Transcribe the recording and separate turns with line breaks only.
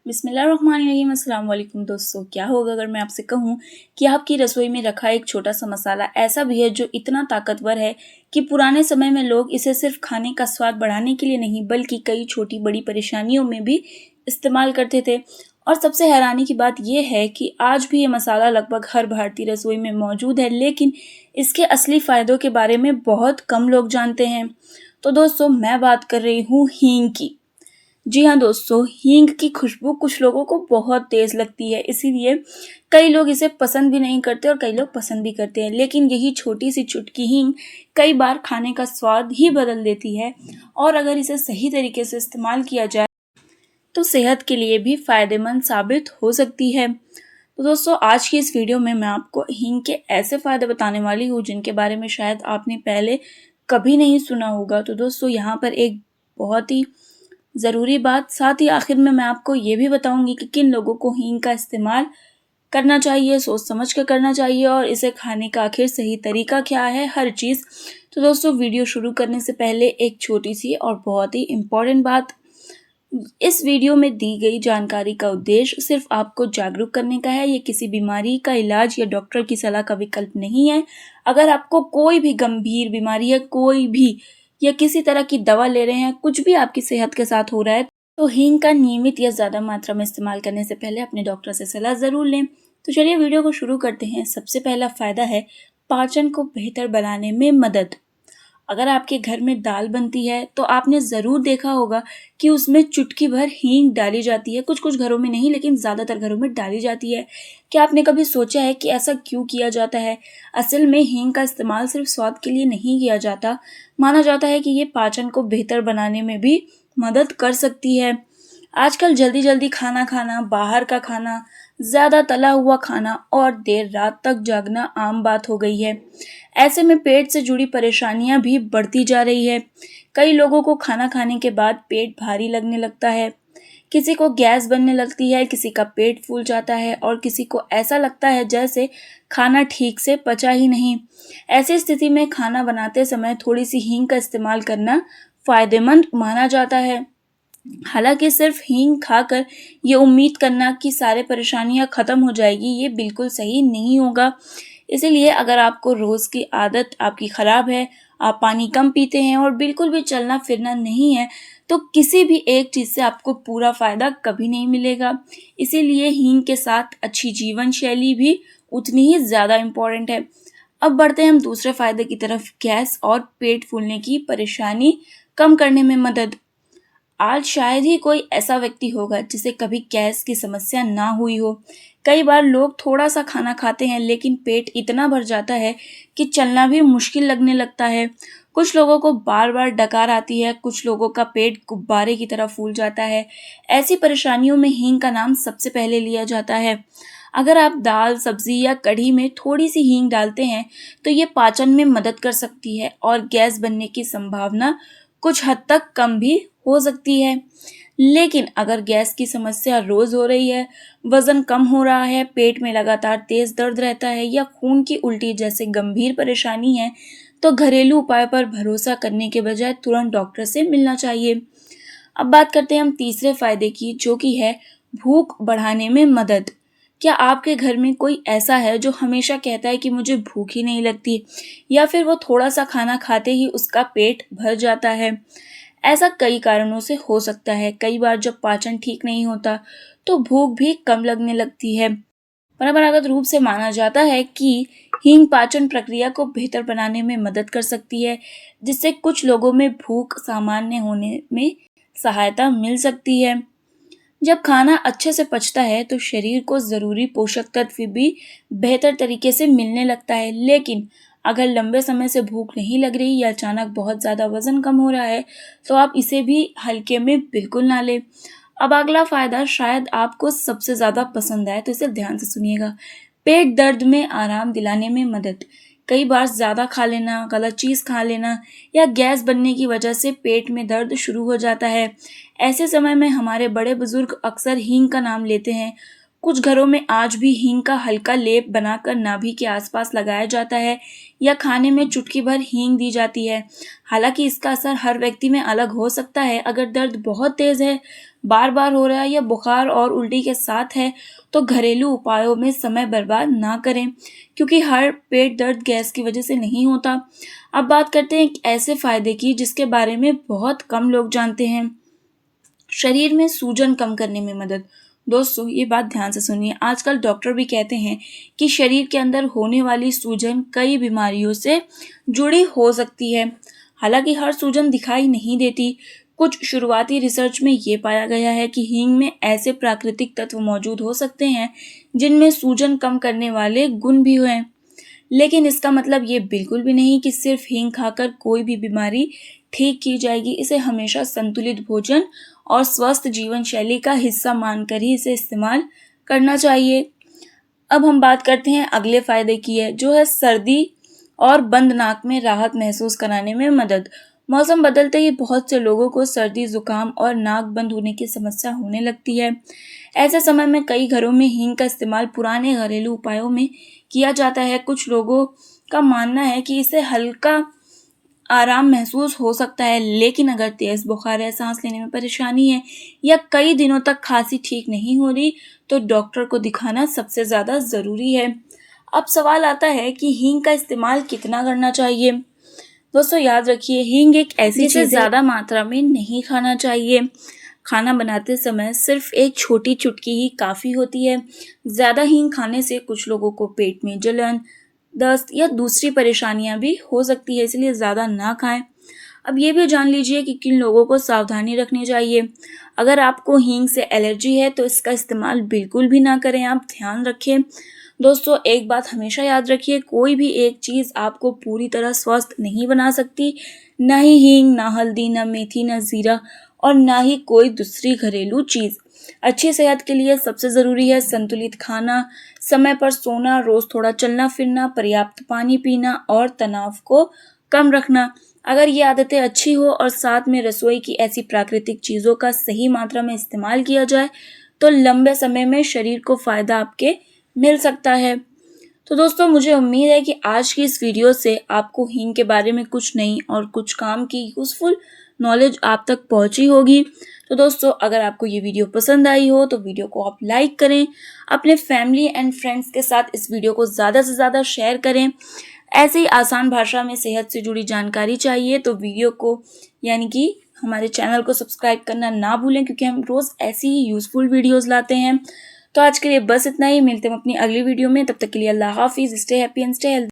बिस्मिल्लाहिर्रहमानिर्रहीम। अस्सलाम वालेकुम दोस्तों, क्या होगा अगर मैं आपसे कहूँ कि आपकी रसोई में रखा एक छोटा सा मसाला ऐसा भी है जो इतना ताकतवर है कि पुराने समय में लोग इसे सिर्फ खाने का स्वाद बढ़ाने के लिए नहीं बल्कि कई छोटी बड़ी परेशानियों में भी इस्तेमाल करते थे। और सबसे हैरानी की बात यह है कि आज भी ये मसाला लगभग हर भारतीय रसोई में मौजूद है, लेकिन इसके असली फायदों के बारे में बहुत कम लोग जानते हैं। तो दोस्तों, मैं बात कर रही हूँ हींग की। जी हाँ दोस्तों, हींग की खुशबू कुछ लोगों को बहुत तेज लगती है, इसीलिए कई लोग इसे पसंद भी नहीं करते और कई लोग पसंद भी करते हैं। लेकिन यही छोटी सी चुटकी हींग कई बार खाने का स्वाद ही बदल देती है, और अगर इसे सही तरीके से इस्तेमाल किया जाए तो सेहत के लिए भी फायदेमंद साबित हो सकती है। तो दोस्तों, आज की इस वीडियो में मैं आपको हींग के ऐसे फायदे बताने वाली हूँ जिनके बारे में शायद आपने पहले कभी नहीं सुना होगा। तो दोस्तों, यहाँ पर एक बहुत ही ज़रूरी बात, साथ ही आखिर में मैं आपको ये भी बताऊंगी कि किन लोगों को हींग का इस्तेमाल करना चाहिए, सोच समझ कर करना चाहिए, और इसे खाने का आखिर सही तरीका क्या है, हर चीज़। तो दोस्तों, वीडियो शुरू करने से पहले एक छोटी सी और बहुत ही इम्पोर्टेंट बात, इस वीडियो में दी गई जानकारी का उद्देश्य सिर्फ आपको जागरूक करने का है। ये किसी बीमारी का इलाज या डॉक्टर की सलाह का विकल्प नहीं है। अगर आपको कोई भी गंभीर बीमारी है, कोई भी, या किसी तरह की दवा ले रहे हैं, कुछ भी आपकी सेहत के साथ हो रहा है, तो हींग का नियमित या ज़्यादा मात्रा में इस्तेमाल करने से पहले अपने डॉक्टर से सलाह ज़रूर लें। तो चलिए वीडियो को शुरू करते हैं। सबसे पहला फ़ायदा है पाचन को बेहतर बनाने में मदद। अगर आपके घर में दाल बनती है तो आपने ज़रूर देखा होगा कि उसमें चुटकी भर हींग डाली जाती है। कुछ कुछ घरों में नहीं, लेकिन ज़्यादातर घरों में डाली जाती है। क्या आपने कभी सोचा है कि ऐसा क्यों किया जाता है? असल में हींग का इस्तेमाल सिर्फ स्वाद के लिए नहीं किया जाता। माना जाता है कि ये पाचन को बेहतर बनाने में भी मदद कर सकती है। आजकल जल्दी जल्दी खाना खाना, बाहर का खाना, ज़्यादा तला हुआ खाना और देर रात तक जागना आम बात हो गई है। ऐसे में पेट से जुड़ी परेशानियां भी बढ़ती जा रही है। कई लोगों को खाना खाने के बाद पेट भारी लगने लगता है, किसी को गैस बनने लगती है, किसी का पेट फूल जाता है और किसी को ऐसा लगता है जैसे खाना ठीक से पचा ही नहीं। ऐसी स्थिति में खाना बनाते समय थोड़ी सी हींग का इस्तेमाल करना फायदेमंद माना जाता है। हालांकि सिर्फ हींग खाकर ये उम्मीद करना कि सारे परेशानियां खत्म हो जाएगी, ये बिल्कुल सही नहीं होगा। इसीलिए अगर आपको रोज़ की आदत आपकी ख़राब है, आप पानी कम पीते हैं और बिल्कुल भी चलना फिरना नहीं है, तो किसी भी एक चीज़ से आपको पूरा फ़ायदा कभी नहीं मिलेगा। इसीलिए हींग के साथ अच्छी जीवन शैली भी उतनी ही ज़्यादा इम्पोर्टेंट है। अब बढ़ते हैं हम दूसरे फ़ायदे की तरफ, गैस और पेट फूलने की परेशानी कम करने में मदद। आज शायद ही कोई ऐसा व्यक्ति होगा जिसे कभी गैस की समस्या ना हुई हो। कई बार लोग थोड़ा सा खाना खाते हैं लेकिन पेट इतना भर जाता है कि चलना भी मुश्किल लगने लगता है। कुछ लोगों को बार बार डकार आती है, कुछ लोगों का पेट गुब्बारे की तरह फूल जाता है। ऐसी परेशानियों में हींग का नाम सबसे पहले लिया जाता है। अगर आप दाल, सब्जी या कढ़ी में थोड़ी सी हींग डालते हैं तो ये पाचन में मदद कर सकती है और गैस बनने की संभावना कुछ हद तक कम भी हो सकती है। लेकिन अगर गैस की समस्या रोज हो रही है, वजन कम हो रहा है, पेट में लगातार तेज दर्द रहता है या खून की उल्टी जैसे गंभीर परेशानी है, तो घरेलू उपाय पर भरोसा करने के बजाय तुरंत डॉक्टर से मिलना चाहिए। अब बात करते हैं हम तीसरे फायदे की, जो कि है भूख बढ़ाने में मदद। क्या आपके घर में कोई ऐसा है जो हमेशा कहता है कि मुझे भूख ही नहीं लगती, या फिर वो थोड़ा सा खाना खाते ही उसका पेट भर जाता है? ऐसा कई कारणों से हो सकता है। कई बार जब पाचन ठीक नहीं होता तो भूख भी कम लगने लगती है। परंपरागत रूप से माना जाता है कि हींग पाचन प्रक्रिया को बेहतर बनाने में मदद कर सकती है, जिससे कुछ लोगों में भूख सामान्य होने में सहायता मिल सकती है। जब खाना अच्छे से पचता है तो शरीर को ज़रूरी पोषक तत्व भी बेहतर तरीके से मिलने लगता है। लेकिन अगर लंबे समय से भूख नहीं लग रही या अचानक बहुत ज़्यादा वजन कम हो रहा है, तो आप इसे भी हल्के में बिल्कुल ना लें। अब अगला फ़ायदा शायद आपको सबसे ज़्यादा पसंद आए, तो इसे ध्यान से सुनिएगा। पेट दर्द में आराम दिलाने में मदद। कई बार ज़्यादा खा लेना, गलत चीज़ खा लेना या गैस बनने की वजह से पेट में दर्द शुरू हो जाता है। ऐसे समय में हमारे बड़े बुजुर्ग अक्सर हींग का नाम लेते हैं। कुछ घरों में आज भी हींग का हल्का लेप बनाकर नाभि के आसपास लगाया जाता है या खाने में चुटकी भर हींग दी जाती है। हालांकि इसका असर हर व्यक्ति में अलग हो सकता है। अगर दर्द बहुत तेज है, बार बार हो रहा है या बुखार और उल्टी के साथ है, तो घरेलू उपायों में समय बर्बाद ना करें, क्योंकि हर पेट दर्द गैस की वजह से नहीं होता। अब बात करते हैं एक ऐसे फायदे की जिसके बारे में बहुत कम लोग जानते हैं। शरीर में सूजन कम करने में मदद। दोस्तों, ये बात ध्यान से सुनिए। आजकल डॉक्टर भी कहते हैं कि शरीर के अंदर होने वाली सूजन कई बीमारियों से जुड़ी हो सकती है। हालांकि हर सूजन दिखाई नहीं देती। कुछ शुरुआती रिसर्च में ये पाया गया है कि हींग में ऐसे प्राकृतिक तत्व मौजूद हो सकते हैं जिनमें सूजन कम करने वाले गुण भी हैं। लेकिन इसका मतलब ये बिल्कुल भी नहीं कि सिर्फ हींग खाकर कोई भी बीमारी ठीक की जाएगी। इसे हमेशा संतुलित भोजन और स्वस्थ जीवन शैली का हिस्सा मानकर ही इसे इस्तेमाल करना चाहिए। अब हम बात करते हैं अगले फायदे की है, जो है सर्दी और बंद नाक में राहत महसूस कराने में मदद। मौसम बदलते ही बहुत से लोगों को सर्दी, जुकाम और नाक बंद होने की समस्या होने लगती है। ऐसे समय में कई घरों में हींग का इस्तेमाल पुराने घरेलू उपायों में किया जाता है। कुछ लोगों का मानना है कि इससे हल्का आराम महसूस हो सकता है, लेकिन अगर तेज बुखार है, सांस लेने में परेशानी है या कई दिनों तक खांसी ठीक नहीं हो रही, तो डॉक्टर को दिखाना सबसे ज़्यादा ज़रूरी है। अब सवाल आता है कि हींग का इस्तेमाल कितना करना चाहिए। दोस्तों, याद रखिए, हींग एक ऐसी चीज़ है जिसे ज़्यादा मात्रा में नहीं खाना चाहिए। खाना बनाते समय सिर्फ एक छोटी चुटकी ही काफ़ी होती है। ज़्यादा हींग खाने से कुछ लोगों को पेट में जलन, दस्त या दूसरी परेशानियां भी हो सकती है, इसलिए ज़्यादा ना खाएं। अब ये भी जान लीजिए कि किन लोगों को सावधानी रखनी चाहिए। अगर आपको हींग से एलर्जी है तो इसका इस्तेमाल बिल्कुल भी ना करें, आप ध्यान रखें। दोस्तों, एक बात हमेशा याद रखिए, कोई भी एक चीज़ आपको पूरी तरह स्वस्थ नहीं बना सकती। ना ही हींग, ना हल्दी, ना मेथी, ना जीरा और ना ही कोई दूसरी घरेलू चीज़। अच्छी सेहत के लिए सबसे ज़रूरी है संतुलित खाना, समय पर सोना, रोज़ थोड़ा चलना फिरना, पर्याप्त पानी पीना और तनाव को कम रखना। अगर ये आदतें अच्छी हो और साथ में रसोई की ऐसी प्राकृतिक चीज़ों का सही मात्रा में इस्तेमाल किया जाए, तो लंबे समय में शरीर को फ़ायदा आपके मिल सकता है। तो दोस्तों, मुझे उम्मीद है कि आज की इस वीडियो से आपको हींग के बारे में कुछ नई और कुछ काम की यूज़फुल नॉलेज आप तक पहुंची होगी। तो दोस्तों, अगर आपको ये वीडियो पसंद आई हो तो वीडियो को आप लाइक करें, अपने फैमिली एंड फ्रेंड्स के साथ इस वीडियो को ज़्यादा से ज़्यादा शेयर करें। ऐसे ही आसान भाषा में सेहत से जुड़ी जानकारी चाहिए तो वीडियो को यानी कि हमारे चैनल को सब्सक्राइब करना ना भूलें, क्योंकि हम रोज़ ऐसी ही यूज़फुल वीडियोज़ लाते हैं। तो आज के लिए बस इतना ही। मिलते हैं अपनी अगली वीडियो में। तब तक के लिए अल्लाह हाफिज़। Stay happy and stay healthy.